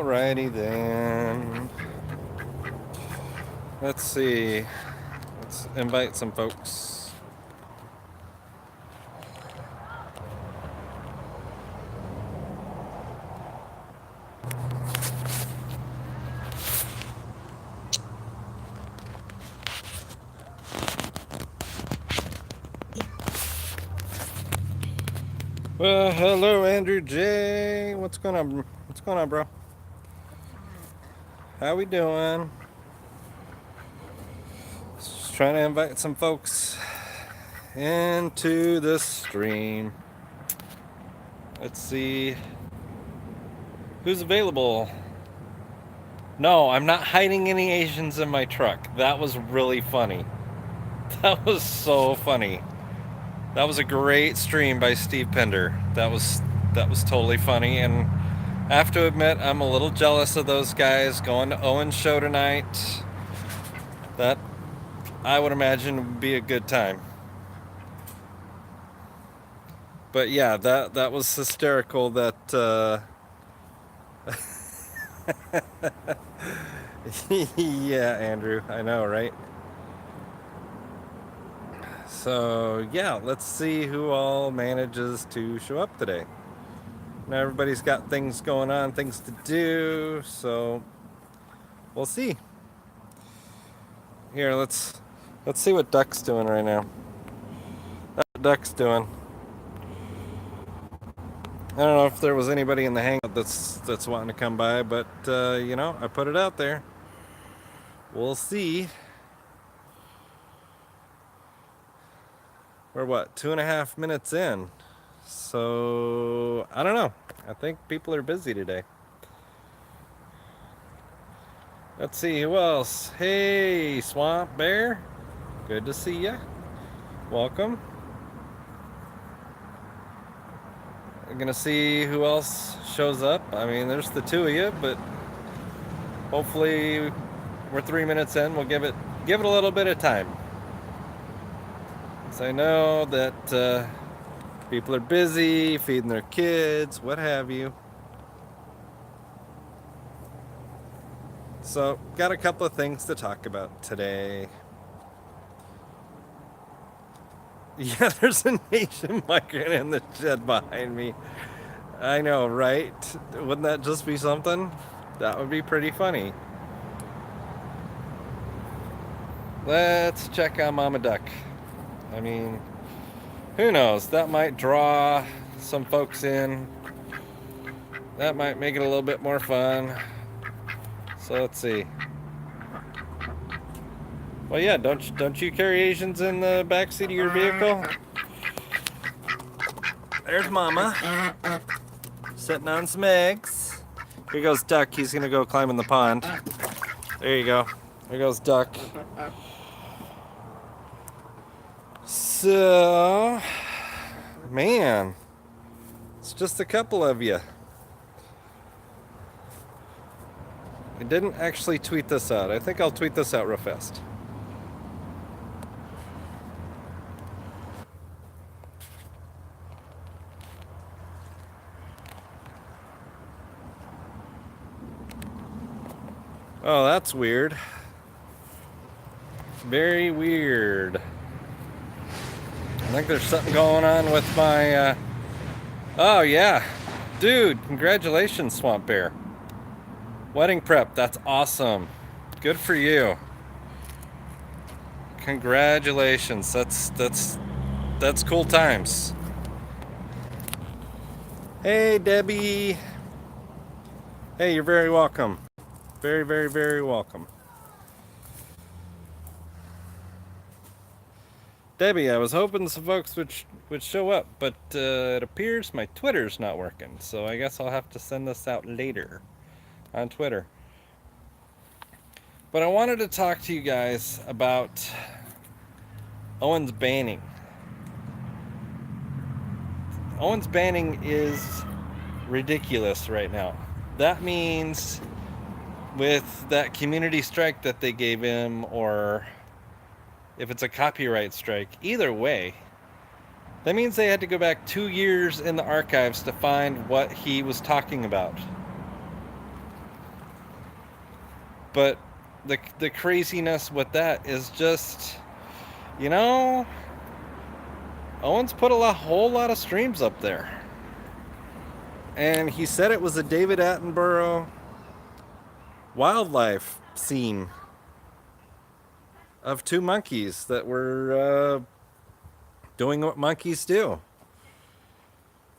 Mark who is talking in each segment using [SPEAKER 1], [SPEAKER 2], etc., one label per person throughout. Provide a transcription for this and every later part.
[SPEAKER 1] Alrighty then. Let's see. Let's invite some folks. Well, hello, Andrew J. What's going on? What's going on, bro? How we doing? Just trying to invite some folks into the stream. Let's see who's available. No, I'm not hiding any Asians in my truck. That was really funny. That was so funny. That was a great stream by Steve Pender. That was totally funny, and I have to admit I'm a little jealous of those guys going to Owen's show tonight. That I would imagine would be a good time. But yeah, that was hysterical. That yeah, Andrew, I know, right? So yeah, let's see who all manages to show up today. Now everybody's got things going on, things to do, so we'll see. Here, let's see what Duck's doing right now. That's what Duck's doing. I don't know if there was anybody in the hangout that's wanting to come by, but you know, I put it out there. We'll see. We're what, 2.5 minutes in? So I don't know. I think people are busy today. Let's see who else. Hey, Swamp Bear. Good to see ya. Welcome. I'm gonna see who else shows up. I mean, there's the two of you, but hopefully we're 3 minutes in. We'll give it a little bit of time. So I know that people are busy feeding their kids, what have you. So, got a couple of things to talk about today. Yeah, there's an Asian migrant in the shed behind me. I know, right? Wouldn't that just be something? That would be pretty funny. Let's check on Mama Duck. I mean, who knows? That might draw some folks in. That might make it a little bit more fun. So let's see. Well, yeah, don't you carry Asians in the backseat of your vehicle? There's Mama, sitting on some eggs. Here goes Duck. He's gonna go climb in the pond. There you go. There goes Duck. So, man, it's just a couple of you. I didn't actually tweet this out. I think I'll tweet this out real fast. Oh, that's weird. Very weird. I think there's something going on with my, Oh, yeah. Dude, congratulations, Swamp Bear. Wedding prep, that's awesome. Good for you. Congratulations. That's cool times. Hey, Debbie. Hey, you're very welcome. Very, very, very welcome. Debbie, I was hoping some folks would show up, but it appears my Twitter's not working, so I guess I'll have to send this out later on Twitter. But I wanted to talk to you guys about Owen's banning. Owen's banning is ridiculous right now. That means with that community strike that they gave him, or if it's a copyright strike, either way, that means they had to go back 2 years in the archives to find what he was talking about. But the craziness with that is just, you know, Owen's put whole lot of streams up there. And he said it was a David Attenborough wildlife scene of two monkeys that were doing what monkeys do.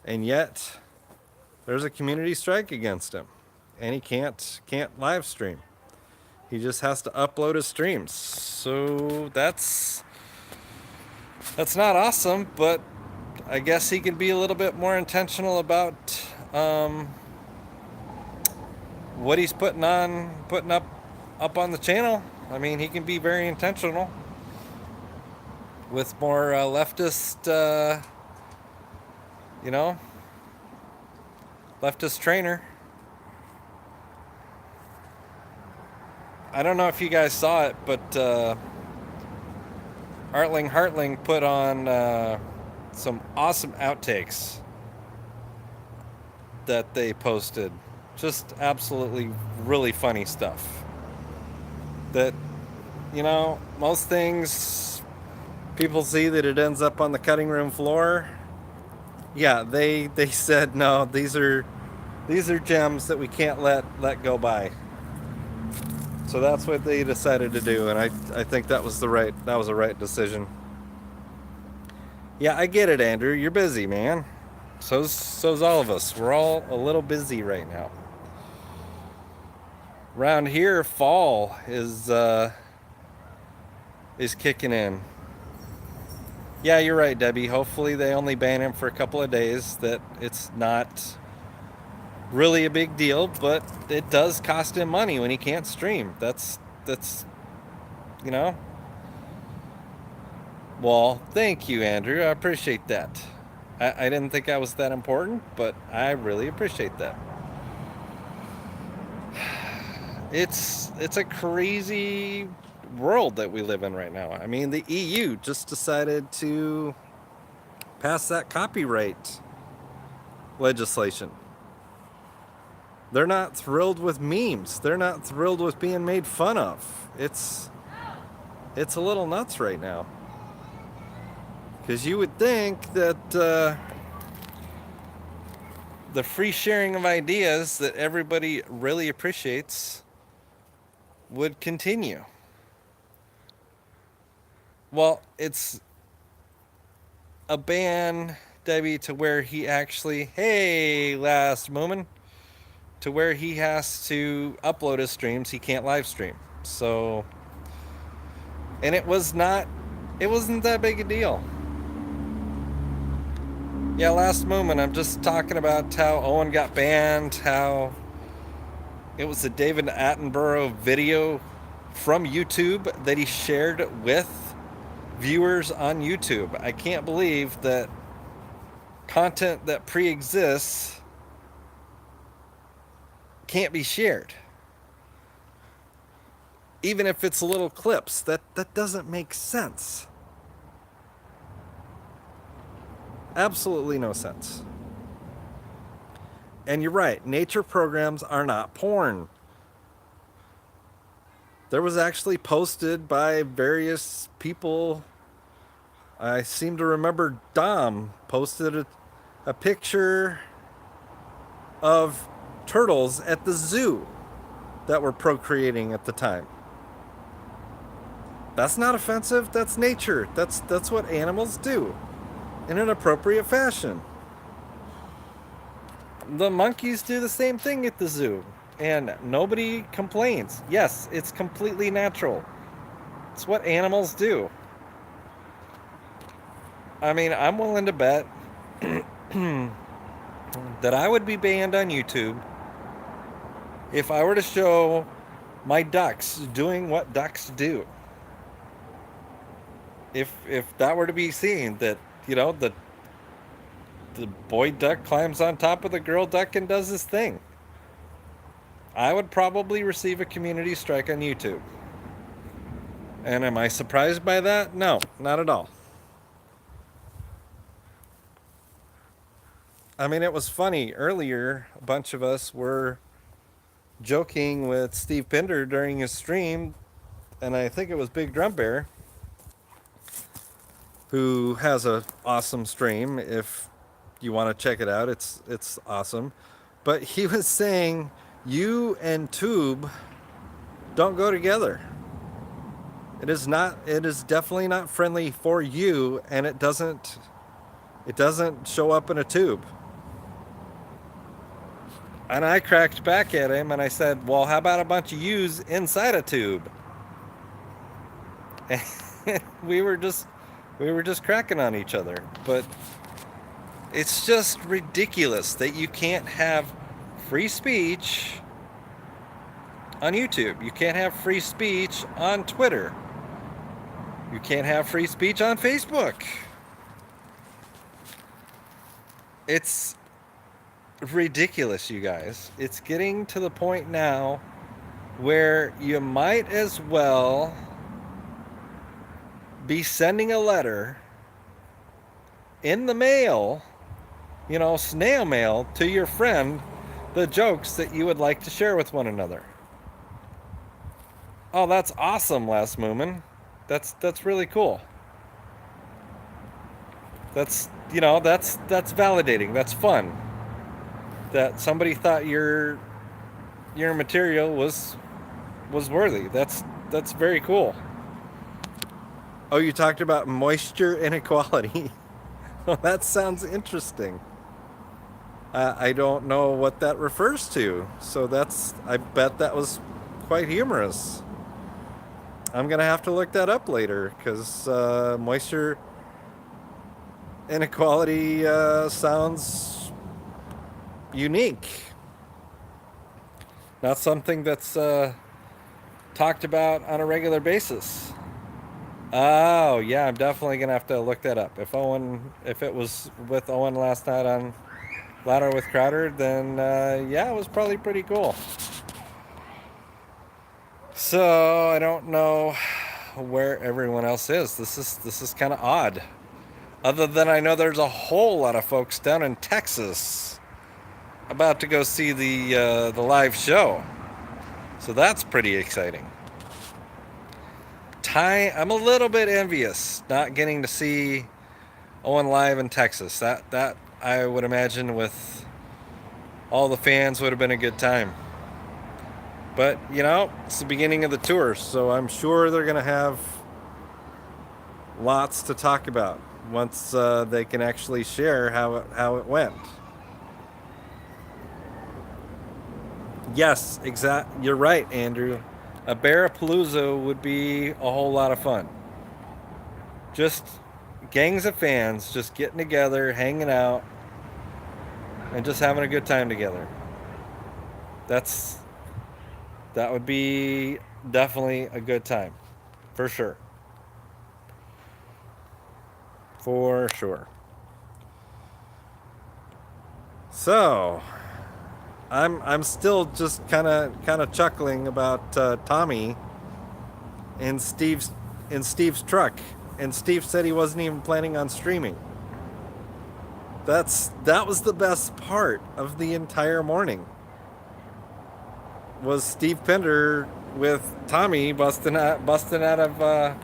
[SPEAKER 1] And yet, there's a community strike against him. And he can't live stream. He just has to upload his streams. So that's not awesome, but I guess he can be a little bit more intentional about what he's putting up on the channel. I mean, he can be very intentional with more leftist, leftist trainer. I don't know if you guys saw it, but Artling Hartling put on some awesome outtakes that they posted. Just absolutely really funny stuff. That, most things people see that it ends up on the cutting room floor. Yeah, they said no, these are gems that we can't let go by. So that's what they decided to do, and I think that was a right decision. Yeah, I get it, Andrew. You're busy, man. So's all of us. We're all a little busy right now. Around here, fall is kicking in. Yeah, you're right, Debbie. Hopefully they only ban him for a couple of days. That it's not really a big deal, but it does cost him money when he can't stream. That's Well, thank you, Andrew. I appreciate that. I didn't think I was that important, but I really appreciate that. It's a crazy world that we live in right now. I mean, the EU just decided to pass that copyright legislation. They're not thrilled with memes. They're not thrilled with being made fun of. It's a little nuts right now. Because you would think that the free sharing of ideas that everybody really appreciates would continue. Well, it's a ban, Debbie, to where he actually, hey, last moment, to where he has to upload his streams. He can't live stream. So, and it wasn't that big a deal. Yeah, last moment, I'm just talking about how Owen got banned, how it was a David Attenborough video from YouTube that he shared with viewers on YouTube. I can't believe that content that pre-exists can't be shared. Even if it's little clips, that doesn't make sense. Absolutely no sense. And you're right, nature programs are not porn. There was actually posted by various people. I seem to remember Dom posted a picture of turtles at the zoo that were procreating at the time. That's not offensive. That's nature. That's what animals do in an appropriate fashion. The monkeys do the same thing at the zoo, and nobody complains. Yes, it's completely natural. It's what animals do. I mean, I'm willing to bet that I would be banned on YouTube if I were to show my ducks doing what ducks do. If that were to be seen, that the boy duck climbs on top of the girl duck and does his thing, I would probably receive a community strike on YouTube. And am I surprised by that? No, not at all. I mean, it was funny. Earlier, a bunch of us were joking with Steve Pinder during his stream, and I think it was Big Drum Bear, who has a awesome stream. If you want to check it out, it's awesome. But he was saying you and Tube don't go together. It is not. It is definitely not friendly for you, and it doesn't show up in a tube. And I cracked back at him and I said, well, how about a bunch of yous inside a tube? And we were just cracking on each other. But it's just ridiculous that you can't have free speech on YouTube. You can't have free speech on Twitter. You can't have free speech on Facebook. It's ridiculous, you guys. It's getting to the point now where you might as well be sending a letter in the mail, snail mail, to your friend the jokes that you would like to share with one another. Oh, that's awesome, Last Moomin. That's really cool. That's validating. That's fun. That somebody thought your material was worthy. That's very cool. Oh, you talked about moisture inequality. Well, that sounds interesting. I don't know what that refers to. So I bet that was quite humorous. I'm going to have to look that up later because moisture inequality sounds unique. Not something that's talked about on a regular basis. Oh, yeah, I'm definitely going to have to look that up. If it was with Owen last night on Louder with Crowder, then yeah, it was probably pretty cool. So I don't know where everyone else is. This is kind of odd. Other than I know there's a whole lot of folks down in Texas about to go see the live show. So that's pretty exciting. I'm a little bit envious not getting to see Owen live in Texas. That I would imagine with all the fans would have been a good time. But, it's the beginning of the tour, so I'm sure they're going to have lots to talk about once they can actually share how it went. Yes, you're right, Andrew. A Bearapalooza would be a whole lot of fun. Just gangs of fans just getting together, hanging out, and just having a good time together. That would be definitely a good time. For sure. For sure. So, I'm still just kind of chuckling about Tommy and Steve's truck, and Steve said he wasn't even planning on streaming. That was the best part of the entire morning. Was Steve Pinder with Tommy busting out of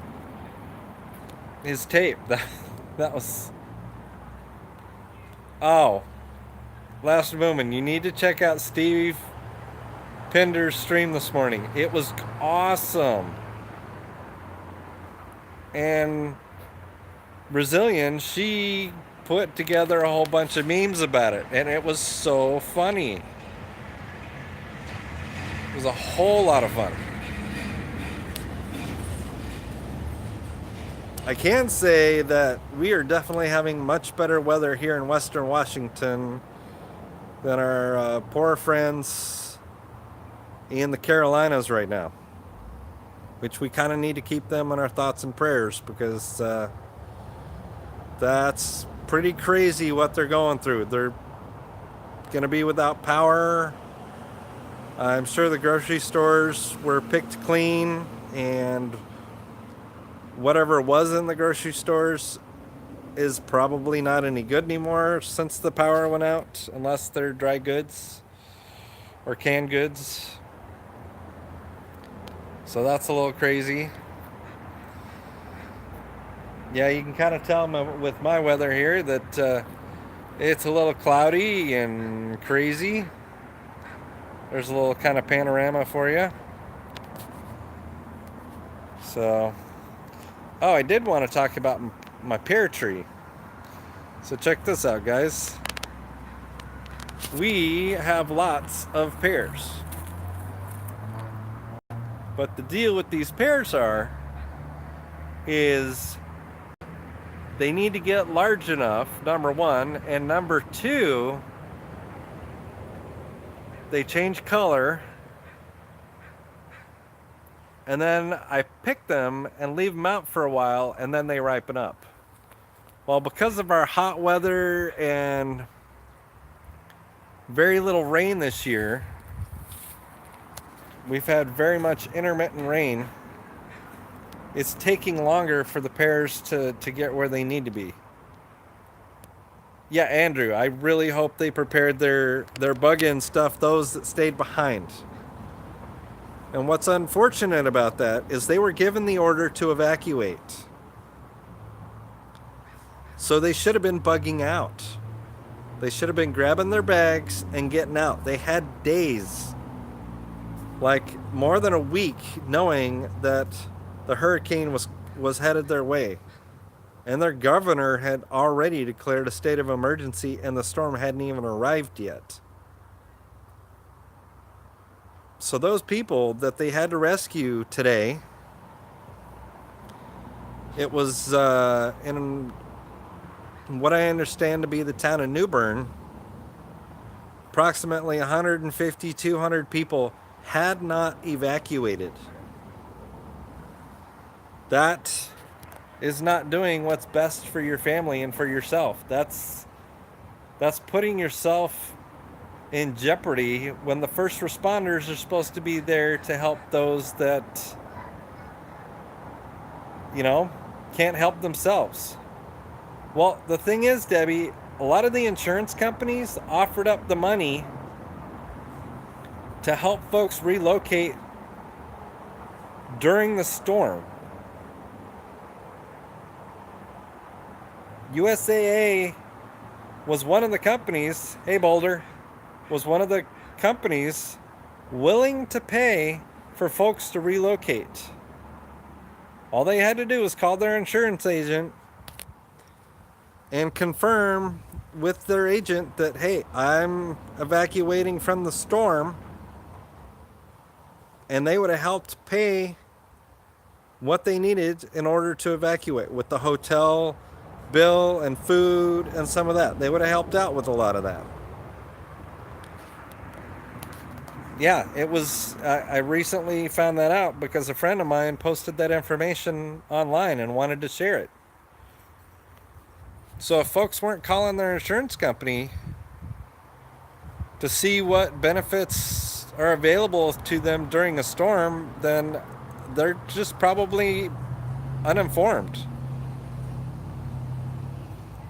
[SPEAKER 1] his tape. That was. Oh, Last Moomin, you need to check out Steve Pinder's stream this morning. It was awesome. And Brazilian, she put together a whole bunch of memes about it, and it was so funny. It was a whole lot of fun. I can say that we are definitely having much better weather here in Western Washington than our poor friends in the Carolinas right now, which we kind of need to keep them in our thoughts and prayers because that's pretty crazy what they're going through. They're going to be without power. I'm sure the grocery stores were picked clean, and whatever was in the grocery stores is probably not any good anymore since the power went out, unless they're dry goods or canned goods. So that's a little crazy. Yeah, you can kind of tell with my weather here that it's a little cloudy and crazy. There's a little kind of panorama for you. So, oh, I did want to talk about my pear tree. So check this out, guys. We have lots of pears. But the deal with these pears is they need to get large enough, number one, and number two, they change color, and then I pick them and leave them out for a while, and then they ripen up. Well, because of our hot weather and very little rain this year, we've had very much intermittent rain. It's taking longer for the pears to get where they need to be. Yeah, Andrew, I really hope they prepared their bug-in stuff, those that stayed behind. And what's unfortunate about that is they were given the order to evacuate. So they should have been bugging out. They should have been grabbing their bags and getting out. They had days, like more than a week, knowing that the hurricane was headed their way. And their governor had already declared a state of emergency, and the storm hadn't even arrived yet. So those people that they had to rescue today, it was in what I understand to be the town of New Bern, approximately 150, 200 people had not evacuated. That is not doing what's best for your family and for yourself. That's putting yourself in jeopardy when the first responders are supposed to be there to help those that, can't help themselves. Well, the thing is, Debbie, a lot of the insurance companies offered up the money to help folks relocate during the storm. USAA was one of the companies, hey Boulder, was one of the companies willing to pay for folks to relocate. All they had to do was call their insurance agent and confirm with their agent that, hey, I'm evacuating from the storm, and they would have helped pay what they needed in order to evacuate with the hotel bill and food and some of that. They would have helped out with a lot of that. Yeah, it was, I recently found that out because a friend of mine posted that information online and wanted to share it. So if folks weren't calling their insurance company to see what benefits are available to them during a storm, then they're just probably uninformed.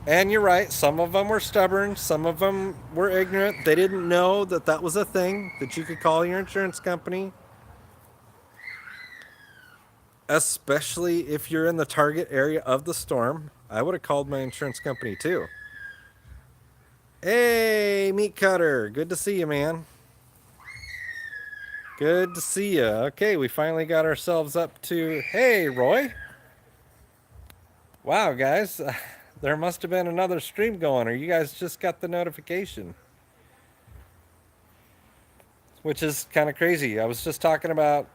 [SPEAKER 1] And you're right, some of them were stubborn, some of them were ignorant. They didn't know that that was a thing, that you could call your insurance company. Especially if you're in the target area of the storm. I would have called my insurance company too. Hey, Meat Cutter, good to see you, man. Good to see you. Okay, we finally got ourselves up to... Hey, Roy. Wow, guys. There must have been another stream going, or you guys just got the notification. Which is kind of crazy. I was just talking about...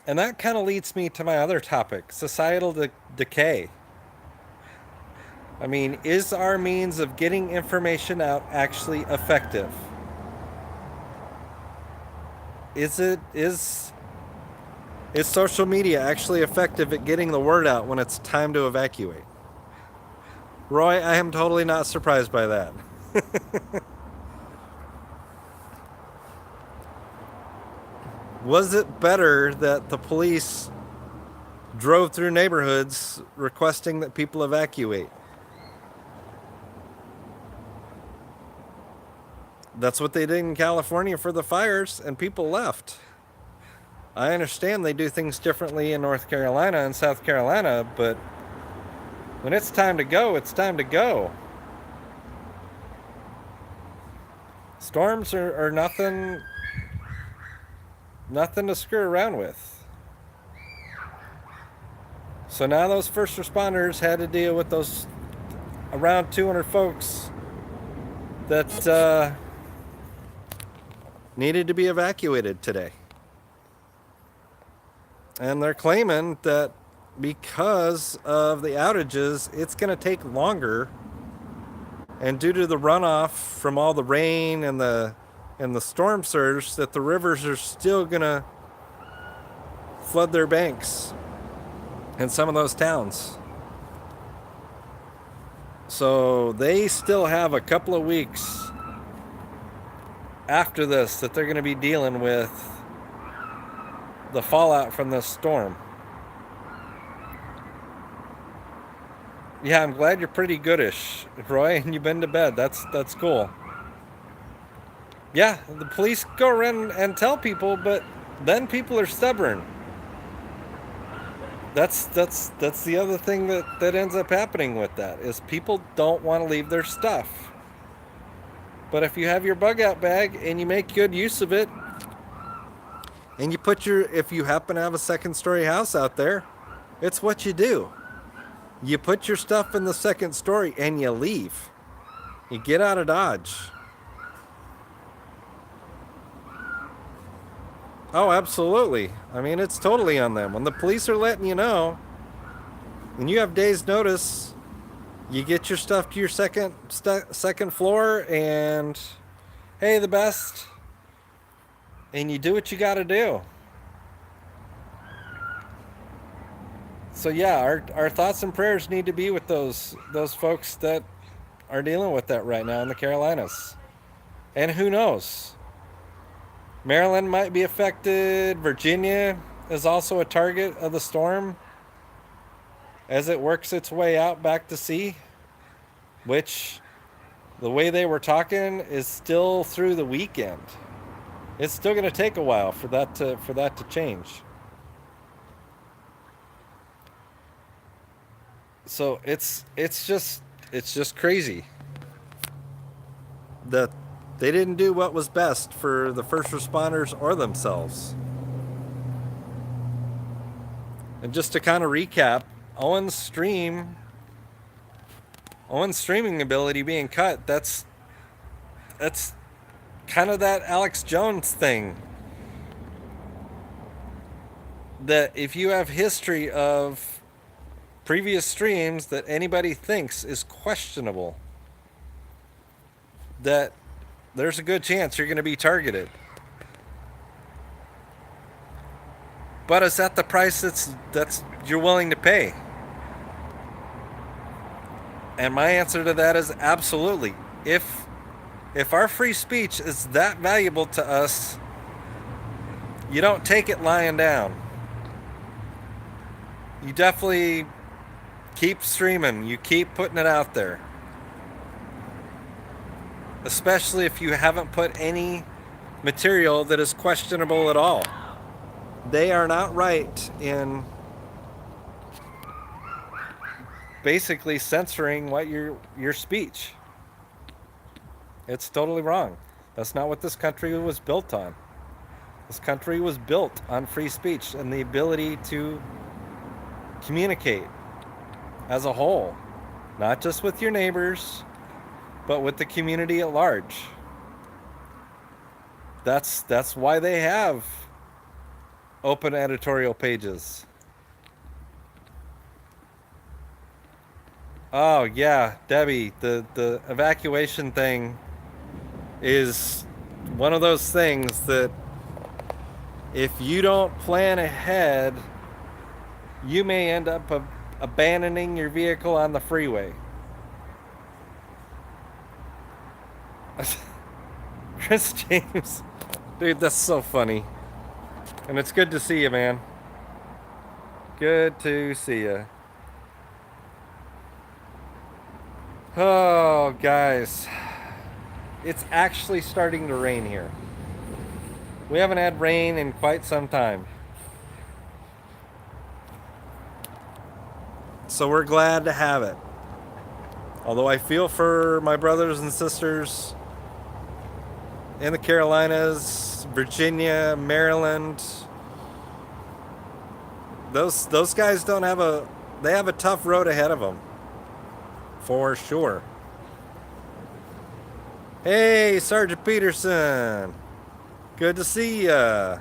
[SPEAKER 1] And that kind of leads me to my other topic, societal decay. I mean, is our means of getting information out actually effective? Is social media actually effective at getting the word out when it's time to evacuate? Roy, I am totally not surprised by that. Was it better that the police drove through neighborhoods requesting that people evacuate? That's what they did in California for the fires, and people left. I understand they do things differently in North Carolina and South Carolina, but when it's time to go, it's time to go. Storms are nothing to screw around with. So now those first responders had to deal with those around 200 folks that needed to be evacuated today. And they're claiming that because of the outages, it's going to take longer. And due to the runoff from all the rain and the storm surge, that the rivers are still going to flood their banks in some of those towns. So they still have a couple of weeks after this that they're going to be dealing with the fallout from this storm. Yeah, I'm glad you're pretty goodish, Roy, and you've been to bed. That's cool. Yeah, the police go around and tell people, but then people are stubborn. That's the other thing that ends up happening with that is people don't want to leave their stuff. But if you have your bug out bag and you make good use of it, and you put if you happen to have a second story house out there, it's what you do. You put your stuff in the second story and you leave. You get out of Dodge. Oh, absolutely. I mean, it's totally on them. When the police are letting you know, and you have days notice, you get your stuff to your second floor and, hey, the best, and you do what you got to do. So yeah, our thoughts and prayers need to be with those folks that are dealing with that right now in the Carolinas. And who knows? Maryland might be affected. Virginia is also a target of the storm as it works its way out back to sea, which the way they were talking is still through the weekend. It's still going to take a while for that to change. So it's just crazy that they didn't do what was best for the first responders or themselves. And just to kind of recap, Owen's streaming ability being cut, that's kind of that Alex Jones thing. That if you have history of previous streams that anybody thinks is questionable, that there's a good chance you're going to be targeted. But is that the price that's you're willing to pay? And my answer to that is absolutely. If our free speech is that valuable to us, you don't take it lying down. You definitely keep streaming. You keep putting it out there. Especially if you haven't put any material that is questionable at all. They are not right in basically censoring what your speech. It's totally wrong. That's not what this country was built on. This country was built on free speech and the ability to communicate as a whole, not just with your neighbors, but with the community at large. That's why they have open editorial pages. Oh yeah, Debbie, the evacuation thing is one of those things that if you don't plan ahead, you may end up abandoning your vehicle on the freeway. Chris James, dude, that's so funny. And it's good to see you, man. Good to see you. Oh, guys. it's actually starting to rain here. We haven't had rain in quite some time. So we're glad to have it. Although I feel for my brothers and sisters in the Carolinas, Virginia, Maryland. Those guys don't have they have a tough road ahead of them. For sure. Hey, Sergeant Peterson. Good to see ya.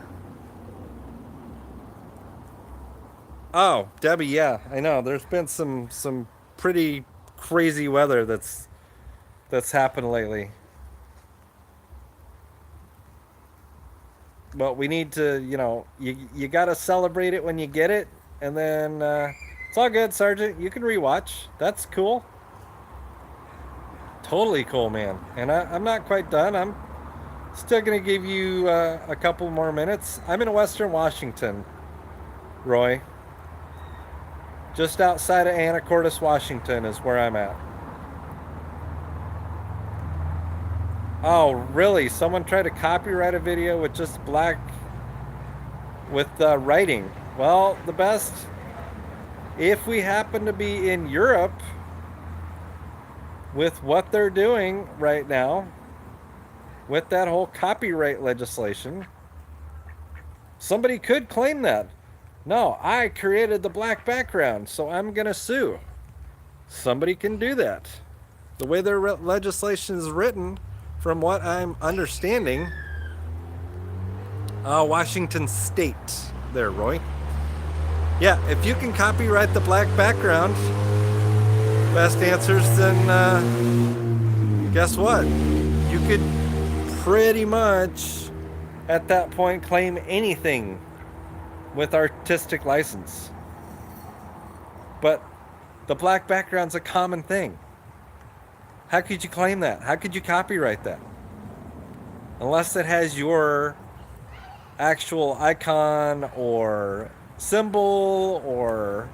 [SPEAKER 1] Oh, Debbie, yeah, I know. There's been some pretty crazy weather that's happened lately. But we need to, you got to celebrate it when you get it, and then it's all good, Sergeant. You can rewatch. That's cool. Totally cool, man. And I'm not quite done. I'm still gonna give you a couple more minutes. I'm in Western Washington, Roy. Just outside of Anacortes, Washington is where I'm at. Oh, really? Someone tried to copyright a video with just black with writing. Well, the best, if we happen to be in Europe with what they're doing right now, with that whole copyright legislation, somebody could claim that. No, I created the black background, so I'm going to sue. Somebody can do that. The way their legislation is written, from what I'm understanding, Washington State there, Roy. Yeah, if you can copyright the black background, best answers, then guess what? You could pretty much, at that point, claim anything with artistic license. But the black background's a common thing. How could you claim that? How could you copyright that? Unless it has your actual icon or symbol or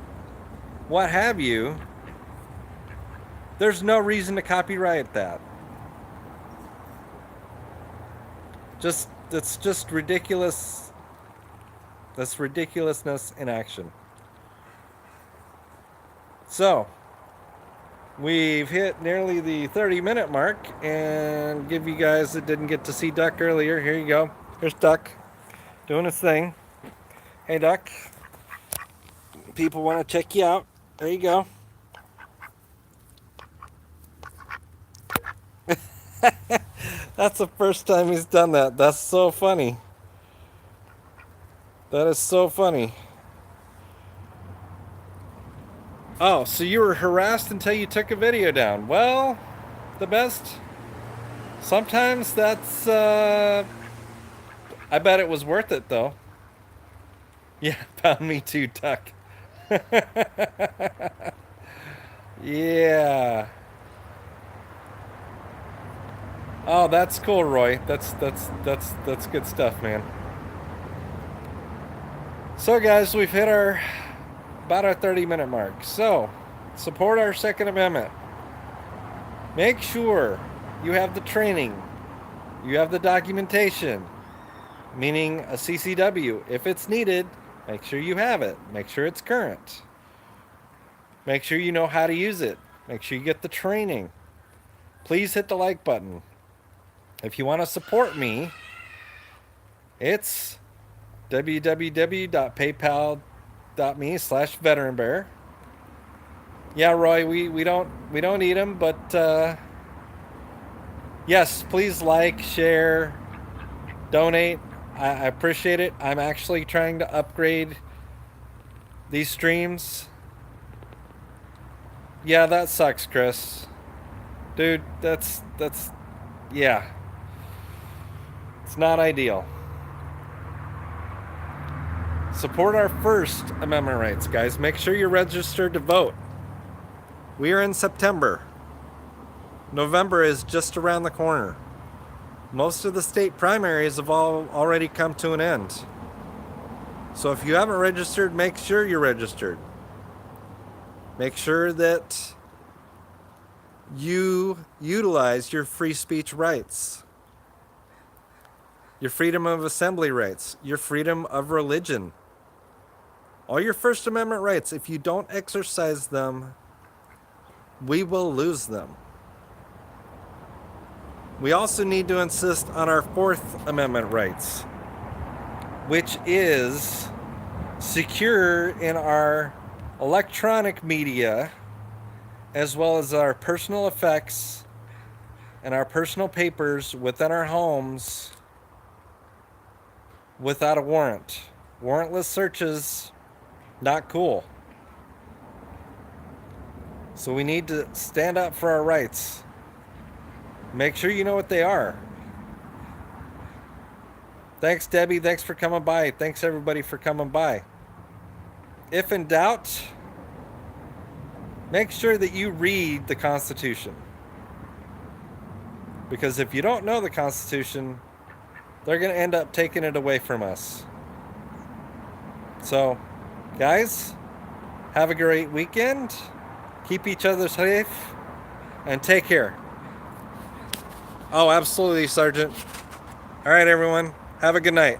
[SPEAKER 1] what have you, there's no reason to copyright that. It's just ridiculous. That's ridiculousness in action. So, we've hit nearly the 30-minute mark, and give you guys that didn't get to see Duck earlier, here you go. Here's Duck doing his thing. Hey, Duck. People want to check you out. There you go. That's the first time he's done that. That's so funny. That is so funny. Oh, so you were harassed until you took a video down. Well, the best. Sometimes that's, I bet it was worth it, though. Yeah, found me too, Duck. Yeah. Oh, that's cool, Roy. That's good stuff, man. So, guys, we've hit about our 30-minute mark. So, support our Second Amendment. Make sure you have the training, you have the documentation, meaning a CCW. If it's needed, make sure you have it. Make sure it's current. Make sure you know how to use it. Make sure you get the training. Please hit the like button. If you want to support me, it's www.paypal.me/veteranbear. Yeah, Roy, we don't need them, but yes, please like, share, donate. I appreciate it. I'm actually trying to upgrade these streams. Yeah, that sucks, Chris. Dude, that's yeah. It's not ideal. Support our First Amendment rights, guys. Make sure you're registered to vote. We are in September. November is just around the corner. Most of the state primaries have already come to an end. So if you haven't registered, make sure you're registered. Make sure that you utilize your free speech rights, your freedom of assembly rights, your freedom of religion, all your First Amendment rights. If you don't exercise them, we will lose them. We also need to insist on our Fourth Amendment rights, which is secure in our electronic media, as well as our personal effects and our personal papers within our homes without a warrant. Warrantless searches, not cool. So we need to stand up for our rights. Make sure you know what they are. Thanks, Debbie. Thanks for coming by. Thanks, everybody, for coming by. If in doubt, make sure that you read the Constitution. Because if you don't know the Constitution, they're going to end up taking it away from us. So, guys, have a great weekend. Keep each other safe. And take care. Oh, absolutely, Sergeant. All right, everyone. Have a good night.